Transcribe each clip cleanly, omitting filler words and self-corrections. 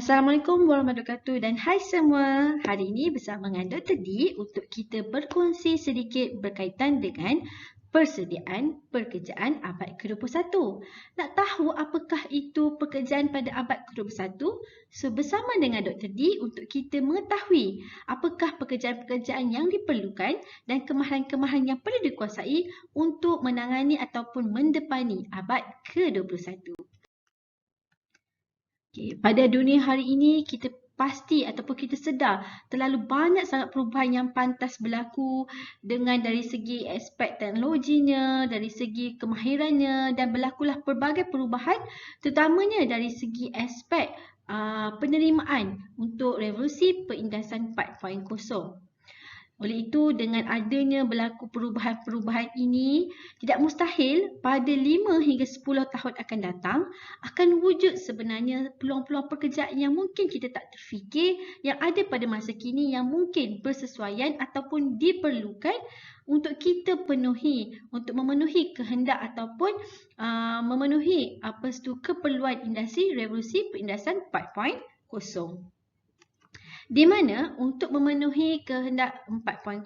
Assalamualaikum warahmatullahi wabarakatuh dan hai semua. Hari ini bersama dengan Dr. D untuk kita berkongsi sedikit berkaitan dengan persediaan pekerjaan abad ke-21. Nak tahu apakah itu pekerjaan pada abad ke-21? So bersama dengan Dr. D untuk kita mengetahui apakah pekerjaan-pekerjaan yang diperlukan dan kemahiran-kemahiran yang perlu dikuasai untuk menangani ataupun mendepani abad ke-21. Pada dunia hari ini, kita pasti ataupun kita sedar terlalu banyak sangat perubahan yang pantas berlaku dengan dari segi aspek teknologinya, dari segi kemahirannya dan berlakulah pelbagai perubahan terutamanya dari segi aspek penerimaan untuk revolusi perindasan 4.0. Oleh itu, dengan adanya berlaku perubahan-perubahan ini, tidak mustahil pada 5 hingga 10 tahun akan datang akan wujud sebenarnya peluang-peluang pekerjaan yang mungkin kita tak terfikir yang ada pada masa kini yang mungkin bersesuaian ataupun diperlukan untuk kita penuhi, untuk memenuhi kehendak ataupun memenuhi keperluan industri revolusi perindasan 4.0. Di mana untuk memenuhi kehendak 4.0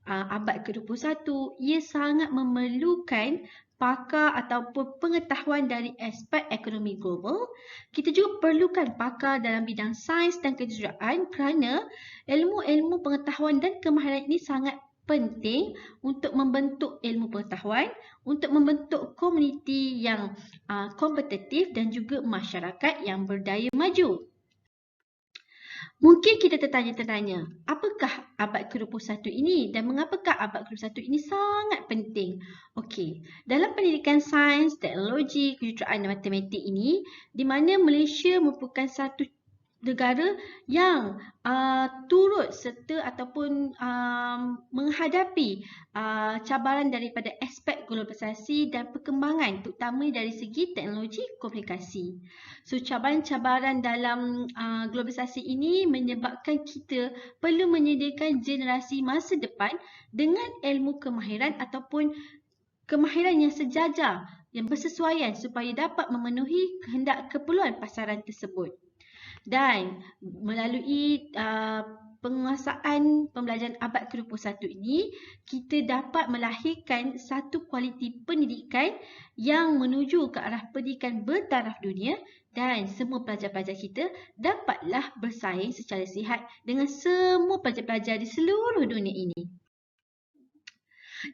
abad ke-21, ia sangat memerlukan pakar ataupun pengetahuan dari aspek ekonomi global. Kita juga perlukan pakar dalam bidang sains dan kejuruteraan kerana ilmu-ilmu pengetahuan dan kemahiran ini sangat penting untuk membentuk ilmu pengetahuan, untuk membentuk komuniti yang kompetitif dan juga masyarakat yang berdaya maju. Mungkin kita tertanya-tanya, apakah abad ke-21 ini dan mengapakah abad ke-21 ini sangat penting? Okey, dalam pendidikan sains, teknologi, kejuruteraan dan matematik ini, di mana Malaysia merupakan satu negara yang turut serta ataupun menghadapi cabaran daripada aspek globalisasi dan perkembangan terutama dari segi teknologi komunikasi. So cabaran-cabaran dalam globalisasi ini menyebabkan kita perlu menyediakan generasi masa depan dengan ilmu kemahiran ataupun kemahiran yang sejajar, yang bersesuaian supaya dapat memenuhi kehendak keperluan pasaran tersebut. Dan melalui penguasaan pembelajaran abad ke-21 ini, kita dapat melahirkan satu kualiti pendidikan yang menuju ke arah pendidikan bertaraf dunia dan semua pelajar-pelajar kita dapatlah bersaing secara sihat dengan semua pelajar-pelajar di seluruh dunia ini.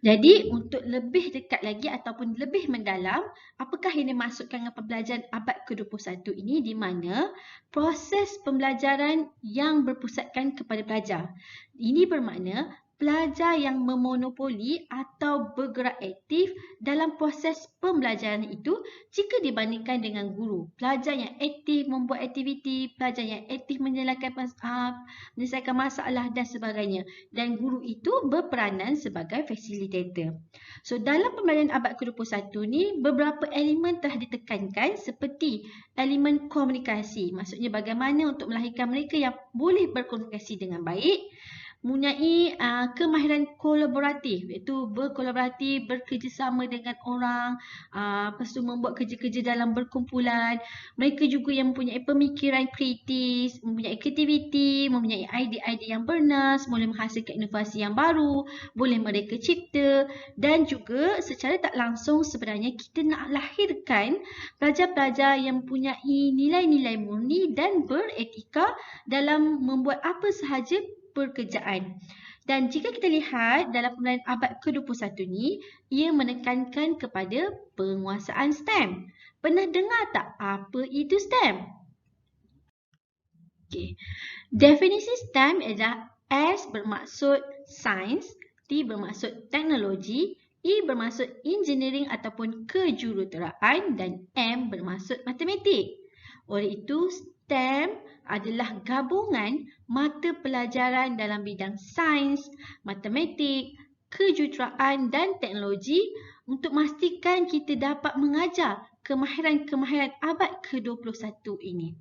Jadi untuk lebih dekat lagi ataupun lebih mendalam, apakah yang dimaksudkan dengan pembelajaran abad ke-21 ini di mana proses pembelajaran yang berpusatkan kepada pelajar. Ini bermakna pelajar yang memonopoli atau bergerak aktif dalam proses pembelajaran itu jika dibandingkan dengan guru. Pelajar yang aktif membuat aktiviti, pelajar yang aktif menyelesaikan masalah dan sebagainya. Dan guru itu berperanan sebagai fasilitator. So dalam pembelajaran abad ke-21 ni, beberapa elemen telah ditekankan seperti elemen komunikasi. Maksudnya bagaimana untuk melahirkan mereka yang boleh berkomunikasi dengan baik, mempunyai kemahiran kolaboratif, iaitu berkolaboratif, bekerjasama dengan orang, lepas tu membuat kerja-kerja dalam berkumpulan. Mereka juga yang mempunyai pemikiran kritis, mempunyai kreativiti, mempunyai idea-idea yang bernas, boleh menghasilkan inovasi yang baru, boleh mereka cipta dan juga secara tak langsung sebenarnya kita nak lahirkan pelajar-pelajar yang mempunyai nilai-nilai murni dan beretika dalam membuat apa sahaja pekerjaan. Dan jika kita lihat dalam pembelajaran abad ke-21 ni, ia menekankan kepada penguasaan STEM. Pernah dengar tak apa itu STEM? Okey. Definisi STEM adalah S bermaksud sains, T bermaksud teknologi, E bermaksud engineering ataupun kejuruteraan dan M bermaksud matematik. Oleh itu, STEM adalah gabungan mata pelajaran dalam bidang sains, matematik, kejuruteraan dan teknologi untuk memastikan kita dapat mengajar kemahiran-kemahiran abad ke-21 ini.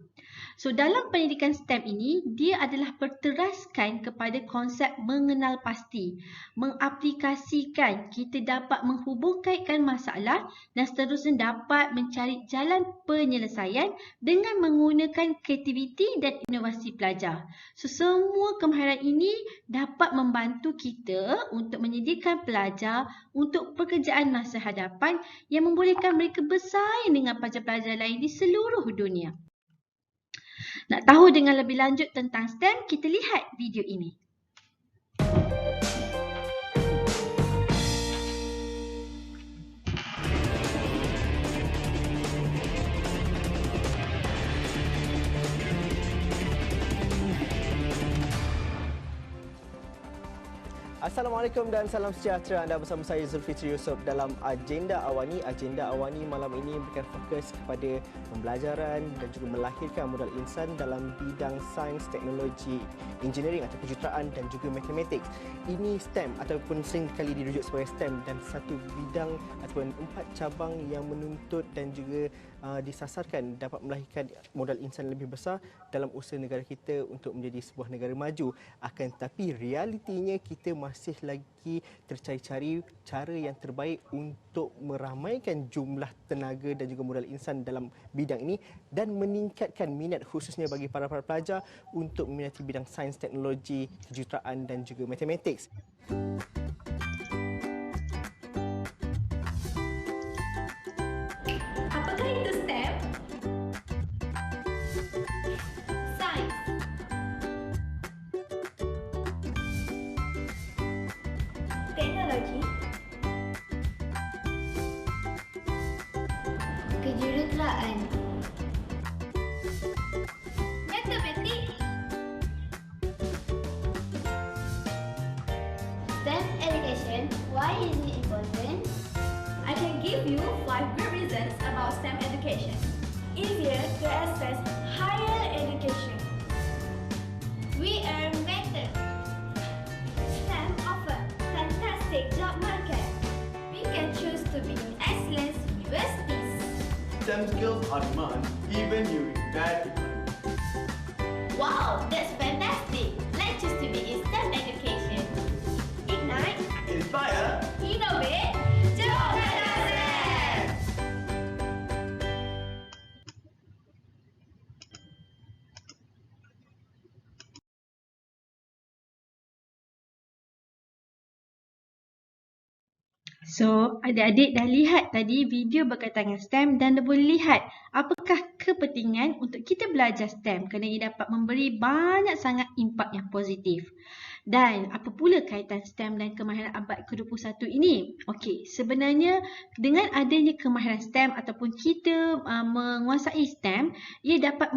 So, dalam pendidikan STEM ini, dia adalah berteraskan kepada konsep mengenal pasti, mengaplikasikan, kita dapat menghubungkaitkan masalah dan seterusnya dapat mencari jalan penyelesaian dengan menggunakan kreativiti dan inovasi pelajar. So, semua kemahiran ini dapat membantu kita untuk menyediakan pelajar untuk pekerjaan masa hadapan yang membolehkan mereka bersaing dengan pelajar-pelajar lain di seluruh dunia. Nak tahu dengan lebih lanjut tentang STEM, kita lihat video ini. Assalamualaikum dan salam sejahtera. Anda bersama saya Zulfitri Yusof dalam Agenda Awani. Agenda Awani malam ini memberikan fokus kepada pembelajaran dan juga melahirkan modal insan dalam bidang sains, teknologi, engineering atau kejuruteraan dan juga matematik. Ini STEM ataupun sering kali dirujuk sebagai STEM dan satu bidang ataupun 4 cabang yang menuntut dan juga disasarkan dapat melahirkan modal insan lebih besar dalam usaha negara kita untuk menjadi sebuah negara maju. Akan tetapi realitinya kita masih lagi tercari-cari cara yang terbaik untuk meramaikan jumlah tenaga dan juga modal insan dalam bidang ini dan meningkatkan minat khususnya bagi para pelajar untuk meminati bidang sains, teknologi, kejuruteraan dan juga matematik. Apakah itu STEM? Sains, teknologi, kejuruteraan, matematik. STEM education, why is it important? I can give you 5 good reasons about STEM education. Easier to access higher education. We earn better. STEM offer fantastic job market. We can choose to be in excellent universities. STEM skills are demand even during bad economy. Wow, that's fantastic. Let's choose to be in STEM education. Ignite, Inspire. innovate, jawab STEM. So, adik-adik dah lihat tadi video berkaitan dengan STEM dan dah boleh lihat apakah kepentingan untuk kita belajar STEM kerana ia dapat memberi banyak sangat impak yang positif. Dan apa pula kaitan STEM dan kemahiran abad ke-21 ini? Okey, sebenarnya dengan adanya kemahiran STEM ataupun kita menguasai STEM, ia dapat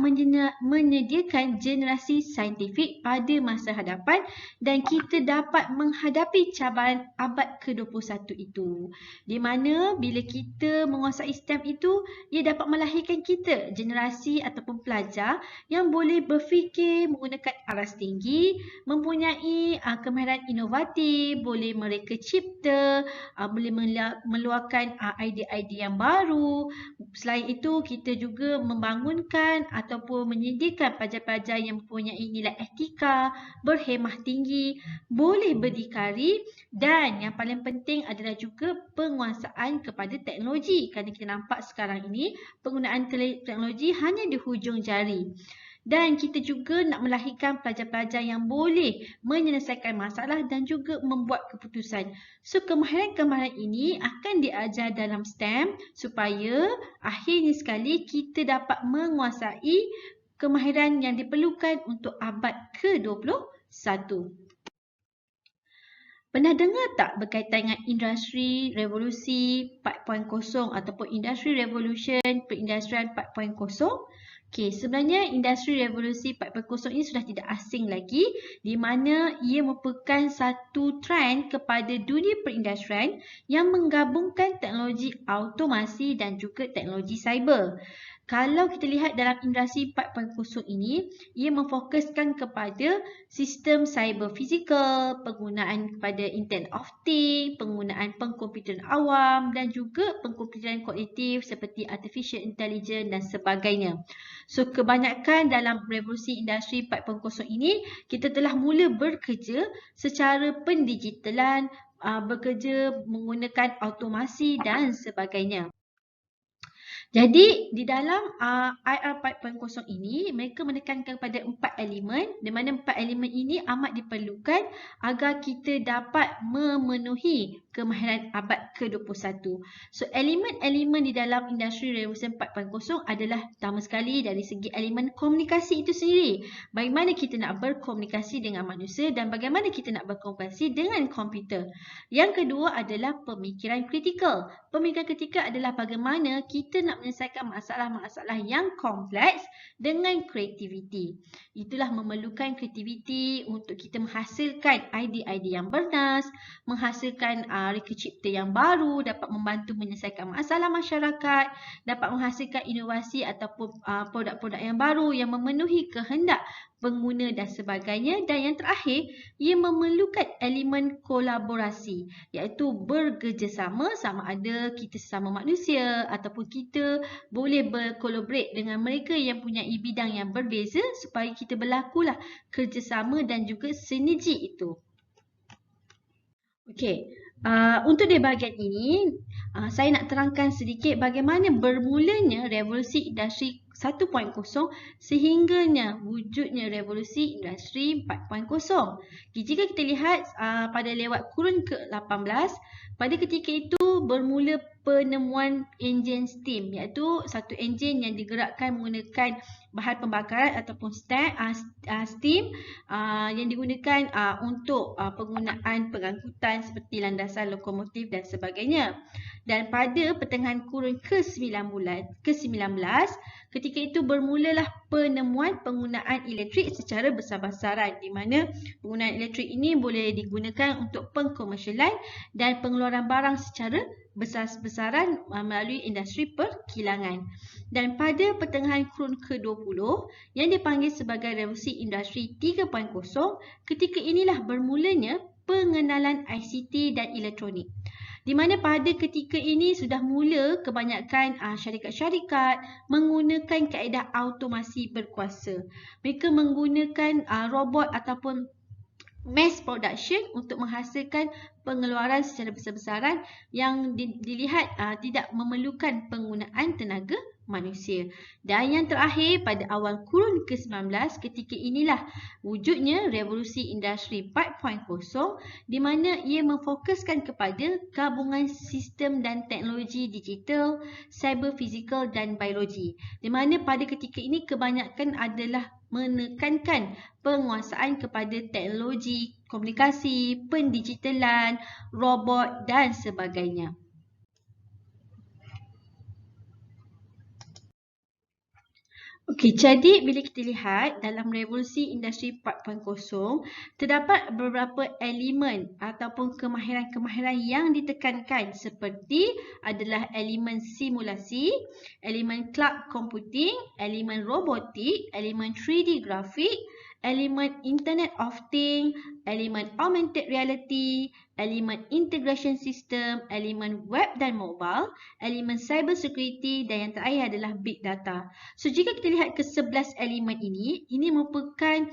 menyediakan generasi saintifik pada masa hadapan dan kita dapat menghadapi cabaran abad ke-21 itu. Di mana bila kita menguasai STEM itu, ia dapat melahirkan kita, generasi ataupun pelajar yang boleh berfikir menggunakan aras tinggi, mempunyai kemahiran inovatif, boleh mereka cipta, boleh meluahkan idea-idea yang baru. Selain itu, kita juga membangunkan ataupun menyediakan pelajar-pelajar yang mempunyai nilai etika, berhemah tinggi, boleh berdikari dan yang paling penting adalah juga penguasaan kepada teknologi. Kerana kita nampak sekarang ini penggunaan teknologi hanya di hujung jari. Dan kita juga nak melahirkan pelajar-pelajar yang boleh menyelesaikan masalah dan juga membuat keputusan. So, kemahiran-kemahiran ini akan diajar dalam STEM supaya akhirnya sekali kita dapat menguasai kemahiran yang diperlukan untuk abad ke-21. Pernah dengar tak berkaitan dengan industri revolusi 4.0 ataupun industri revolution perindustrian 4.0? Okey, sebenarnya industri revolusi 4.0 ini sudah tidak asing lagi di mana ia merupakan satu trend kepada dunia perindustrian yang menggabungkan teknologi automasi dan juga teknologi cyber. Kalau kita lihat dalam industri 4.0 ini, ia memfokuskan kepada sistem cyber fizikal, penggunaan kepada Internet of Things, penggunaan pengkomputeran awam dan juga pengkomputeran kognitif seperti artificial intelligence dan sebagainya. So, kebanyakan dalam revolusi industri 4.0 ini, kita telah mula bekerja secara pendigitalan, bekerja menggunakan automasi dan sebagainya. Jadi di dalam IR 4.0 ini mereka menekankan kepada 4 elemen di mana 4 elemen ini amat diperlukan agar kita dapat memenuhi kemahiran abad ke-21. So elemen-elemen di dalam industri revolusi 4.0 adalah pertama sekali dari segi elemen komunikasi itu sendiri. Bagaimana kita nak berkomunikasi dengan manusia dan bagaimana kita nak berkomunikasi dengan komputer. Yang kedua adalah pemikiran kritikal. Pemikiran kritikal adalah bagaimana kita nak menyelesaikan masalah-masalah yang kompleks dengan kreativiti. Itulah memerlukan kreativiti untuk kita menghasilkan idea-idea yang bernas, menghasilkan reka cipta yang baru, dapat membantu menyelesaikan masalah masyarakat, dapat menghasilkan inovasi ataupun produk-produk yang baru yang memenuhi kehendak pengguna dan sebagainya. Dan yang terakhir, ia memerlukan elemen kolaborasi iaitu bekerjasama, sama ada kita sesama manusia ataupun kita boleh berkolaborate dengan mereka yang punya bidang yang berbeza supaya kita berlakulah kerjasama dan juga sinergi itu. Okey, untuk di bahagian ini, saya nak terangkan sedikit bagaimana bermulanya revolusi industri 1.0 sehingganya wujudnya revolusi industri 4.0. Jika kita lihat pada lewat kurun ke-18, pada ketika itu bermula penemuan enjin steam iaitu satu enjin yang digerakkan menggunakan bahan pembakaran ataupun steam yang digunakan untuk penggunaan pengangkutan seperti landasan lokomotif dan sebagainya. Dan pada pertengahan kurun ke-19, ketika itu bermulalah penemuan penggunaan elektrik secara besar-besaran di mana penggunaan elektrik ini boleh digunakan untuk pengkomersialan dan pengeluaran barang secara besar-besaran melalui industri perkilangan. Dan pada pertengahan kurun ke-20 yang dipanggil sebagai revolusi industri 3.0, ketika inilah bermulanya pengenalan ICT dan elektronik. Di mana pada ketika ini sudah mula kebanyakan syarikat-syarikat menggunakan kaedah automasi berkuasa. Mereka menggunakan robot ataupun mass production untuk menghasilkan pengeluaran secara besar-besaran yang dilihat tidak memerlukan penggunaan tenaga manusia. Dan yang terakhir pada awal kurun ke-19, ketika inilah wujudnya revolusi industri 4.0 di mana ia memfokuskan kepada gabungan sistem dan teknologi digital, cyber fizikal dan biologi. Di mana pada ketika ini kebanyakan adalah menekankan penguasaan kepada teknologi, komunikasi, pendigitalan, robot dan sebagainya. Okey, jadi bila kita lihat dalam revolusi industri 4.0 terdapat beberapa elemen ataupun kemahiran-kemahiran yang ditekankan seperti adalah elemen simulasi, elemen cloud computing, elemen robotik, elemen 3D grafik, elemen Internet of Things, elemen augmented reality, elemen integration system, elemen web dan mobile, elemen cyber security dan yang terakhir adalah big data. So jika kita lihat ke 11 elemen ini merupakan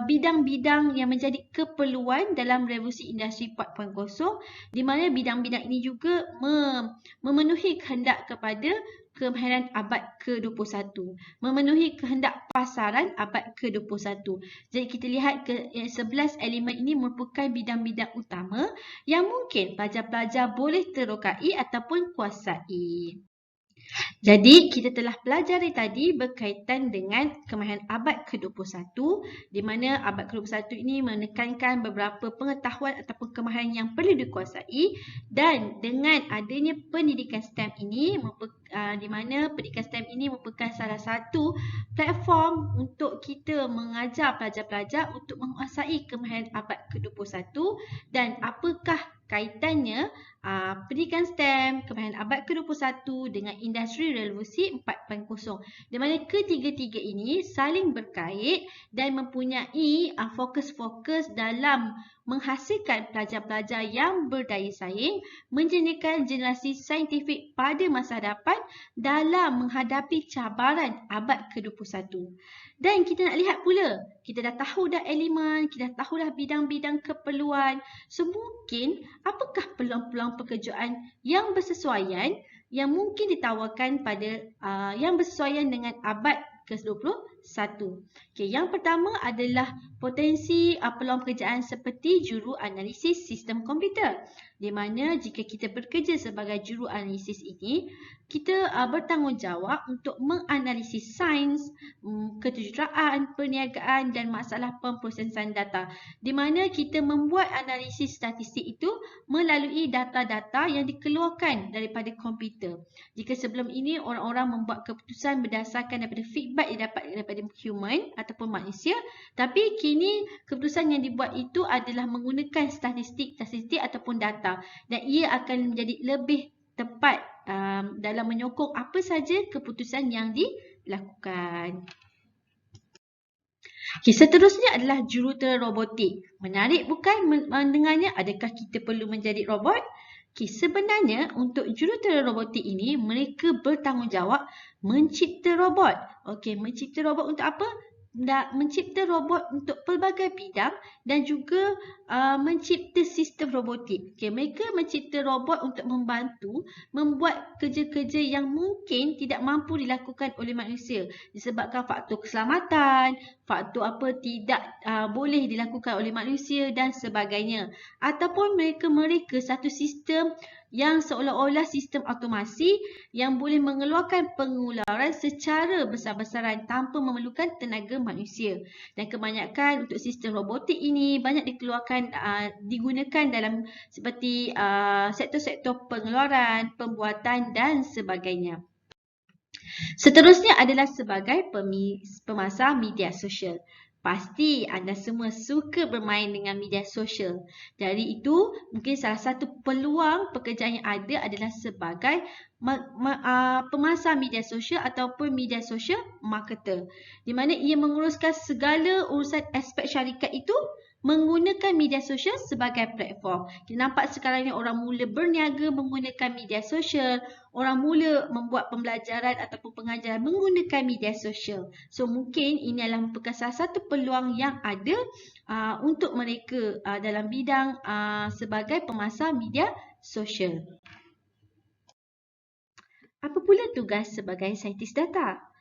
bidang-bidang yang menjadi keperluan dalam revolusi industri 4.0 di mana bidang-bidang ini juga memenuhi kehendak kepada kemahiran abad ke-21, memenuhi kehendak pasaran abad ke-21. Jadi kita lihat ke 11 elemen ini merupakan bidang-bidang utama yang mungkin pelajar-pelajar boleh terokai ataupun kuasai. Jadi, kita telah pelajari tadi berkaitan dengan kemahiran abad ke-21 di mana abad ke-21 ini menekankan beberapa pengetahuan ataupun kemahiran yang perlu dikuasai, dan dengan adanya pendidikan STEM ini di mana pendidikan STEM ini merupakan salah satu platform untuk kita mengajar pelajar-pelajar untuk menguasai kemahiran abad ke-21 dan apakah kaitannya pendidikan STEM, kemahiran abad ke-21 dengan industri revolusi 4.0, di mana ketiga-tiga ini saling berkait dan mempunyai fokus-fokus dalam menghasilkan pelajar-pelajar yang berdaya saing, menjadikan generasi saintifik pada masa hadapan dalam menghadapi cabaran abad ke-21. Dan kita nak lihat pula, kita dah tahu dah elemen, kita dah tahu dah bidang-bidang keperluan. So mungkin apakah peluang-peluang pekerjaan yang bersesuaian yang mungkin ditawarkan pada yang bersesuaian dengan abad ke-21. Okay, yang pertama adalah potensi peluang pekerjaan seperti juru analisis sistem komputer, di mana jika kita bekerja sebagai juru analisis ini, kita bertanggungjawab untuk menganalisis sains, kejuruteraan, perniagaan dan masalah pemprosesan data, di mana kita membuat analisis statistik itu melalui data-data yang dikeluarkan daripada komputer. Jika sebelum ini orang-orang membuat keputusan berdasarkan daripada feedback yang dapat daripada human ataupun manusia, tapi kini keputusan yang dibuat itu adalah menggunakan statistik ataupun data, dan ia akan menjadi lebih tepat dalam menyokong apa saja keputusan yang dilakukan. Okay, seterusnya adalah jurutera robotik. Menarik bukan mendengarnya? Adakah kita perlu menjadi robot? Okay, sebenarnya untuk jurutera robotik ini, mereka bertanggungjawab mencipta robot. Okay, mencipta robot untuk apa? Mencipta robot untuk pelbagai bidang dan juga mencipta sistem robotik. Okay, mereka mencipta robot untuk membantu membuat kerja-kerja yang mungkin tidak mampu dilakukan oleh manusia disebabkan faktor keselamatan, faktor tidak boleh dilakukan oleh manusia dan sebagainya. Ataupun mereka satu sistem yang seolah-olah sistem automasi yang boleh mengeluarkan pengeluaran secara besar-besaran tanpa memerlukan tenaga manusia. Dan kebanyakan untuk sistem robotik ini banyak digunakan dalam seperti sektor-sektor pengeluaran, pembuatan dan sebagainya. Seterusnya adalah sebagai pemasar media sosial. Pasti anda semua suka bermain dengan media sosial. Dari itu, mungkin salah satu peluang pekerjaan yang ada adalah sebagai pemasar media sosial ataupun media sosial marketer, di mana ia menguruskan segala urusan aspek syarikat itu menggunakan media sosial sebagai platform. Kita nampak sekarang ni orang mula berniaga menggunakan media sosial, orang mula membuat pembelajaran ataupun pengajaran menggunakan media sosial. So mungkin ini adalah merupakan salah satu peluang yang ada untuk mereka dalam bidang sebagai pemasar media sosial. Apa pula tugas sebagai saintis data?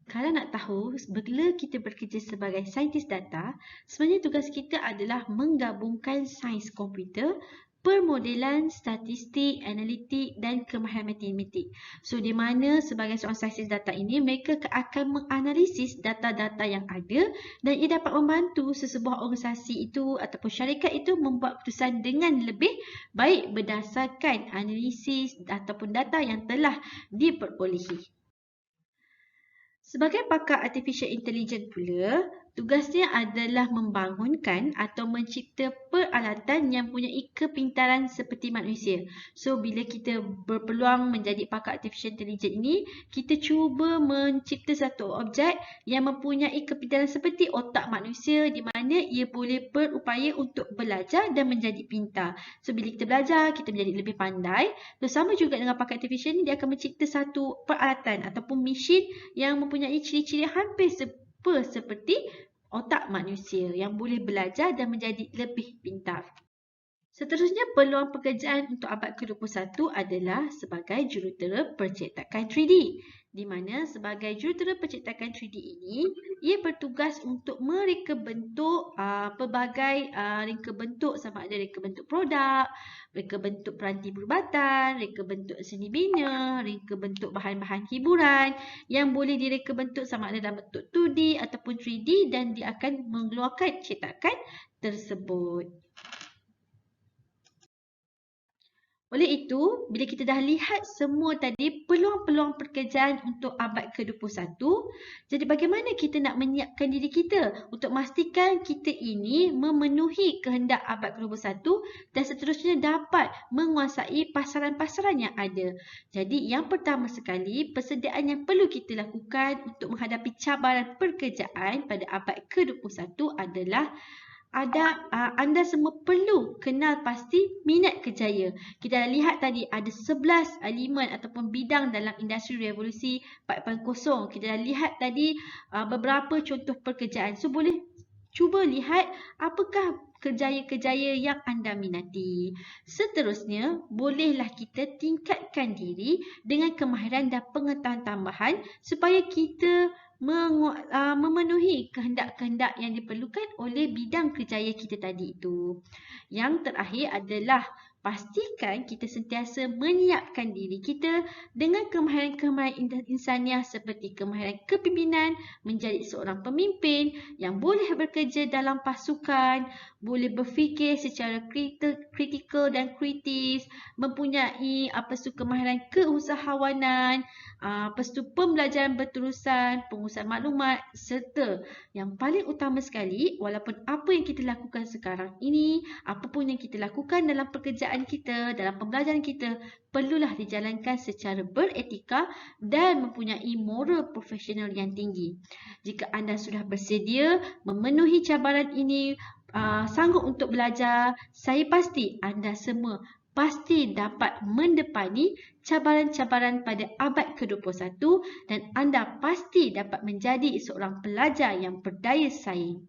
Kalau nak tahu, bila kita bekerja sebagai saintis data, sebenarnya tugas kita adalah menggabungkan sains komputer, permodelan, statistik, analitik dan kemahiran matematik. So, di mana sebagai seorang saintis data ini, mereka akan menganalisis data-data yang ada dan ia dapat membantu sesebuah organisasi itu ataupun syarikat itu membuat keputusan dengan lebih baik berdasarkan analisis ataupun data yang telah diperolehi. Sebagai pakar artificial intelligence pula, tugasnya adalah membangunkan atau mencipta peralatan yang mempunyai kepintaran seperti manusia. So, bila kita berpeluang menjadi pakar artificial intelligence ini, kita cuba mencipta satu objek yang mempunyai kepintaran seperti otak manusia, di mana ia boleh berupaya untuk belajar dan menjadi pintar. So, bila kita belajar, kita menjadi lebih pandai. So, sama juga dengan pakar artificial ini, dia akan mencipta satu peralatan ataupun mesin yang mempunyai ciri-ciri hampir seperti otak manusia yang boleh belajar dan menjadi lebih pintar. Seterusnya, peluang pekerjaan untuk abad ke-21 adalah sebagai jurutera percetakan 3D, di mana sebagai jurutera penciptakan 3D ini, ia bertugas untuk mereka bentuk pelbagai reka bentuk, sama ada reka bentuk produk, reka bentuk peranti perubatan, reka bentuk seni bina, reka bentuk bahan-bahan hiburan yang boleh direka bentuk sama ada dalam bentuk 2D ataupun 3D, dan dia akan mengeluarkan cetakan tersebut. Oleh itu, bila kita dah lihat semua tadi peluang-peluang pekerjaan untuk abad ke-21, jadi bagaimana kita nak menyiapkan diri kita untuk memastikan kita ini memenuhi kehendak abad ke-21 dan seterusnya dapat menguasai pasaran-pasaran yang ada. Jadi yang pertama sekali, persediaan yang perlu kita lakukan untuk menghadapi cabaran pekerjaan pada abad ke-21 adalah anda semua perlu kenal pasti minat kerjaya. Kita dah lihat tadi ada 11 elemen ataupun bidang dalam industri revolusi 4.0. Kita dah lihat tadi beberapa contoh pekerjaan. So boleh cuba lihat apakah kerjaya-kerjaya yang anda minati. Seterusnya, bolehlah kita tingkatkan diri dengan kemahiran dan pengetahuan tambahan supaya kita memenuhi kehendak-kehendak yang diperlukan oleh bidang kerjaya kita tadi itu. Yang terakhir adalah pastikan kita sentiasa menyiapkan diri kita dengan kemahiran-kemahiran insaniah seperti kemahiran kepimpinan, menjadi seorang pemimpin yang boleh bekerja dalam pasukan, boleh berfikir secara kritikal dan kritis, mempunyai kemahiran keusahawanan, pembelajaran berterusan, pengurusan maklumat, serta yang paling utama sekali, walaupun apa yang kita lakukan sekarang ini, apapun yang kita lakukan dalam pekerjaan kita, dalam pembelajaran kita, perlulah dijalankan secara beretika dan mempunyai moral profesional yang tinggi. Jika anda sudah bersedia memenuhi cabaran ini, sanggup untuk belajar, saya pasti anda semua pasti dapat mendepani cabaran-cabaran pada abad ke-21 dan anda pasti dapat menjadi seorang pelajar yang berdaya saing.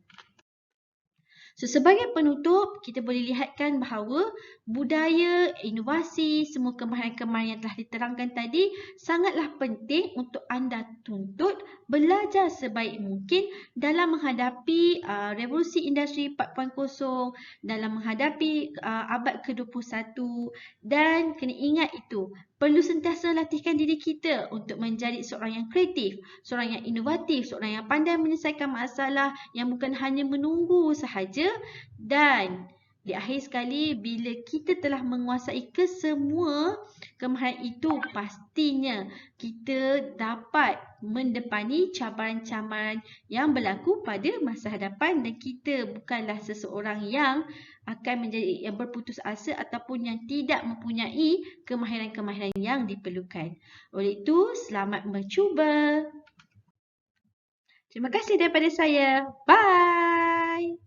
So, sebagai penutup, kita boleh lihatkan bahawa budaya, inovasi, semua kemahiran-kemahiran yang telah diterangkan tadi sangatlah penting untuk anda tuntut belajar sebaik mungkin dalam menghadapi revolusi industri 4.0, dalam menghadapi abad ke-21, dan kena ingat itu, perlu sentiasa latihkan diri kita untuk menjadi seorang yang kreatif, seorang yang inovatif, seorang yang pandai menyelesaikan masalah yang bukan hanya menunggu sahaja. Dan di akhir sekali, bila kita telah menguasai kesemua kemahiran itu, pastinya kita dapat mendepani cabaran-cabaran yang berlaku pada masa hadapan dan kita bukanlah seseorang yang akan menjadi yang berputus asa ataupun yang tidak mempunyai kemahiran-kemahiran yang diperlukan. Oleh itu, selamat mencuba. Terima kasih daripada saya. Bye.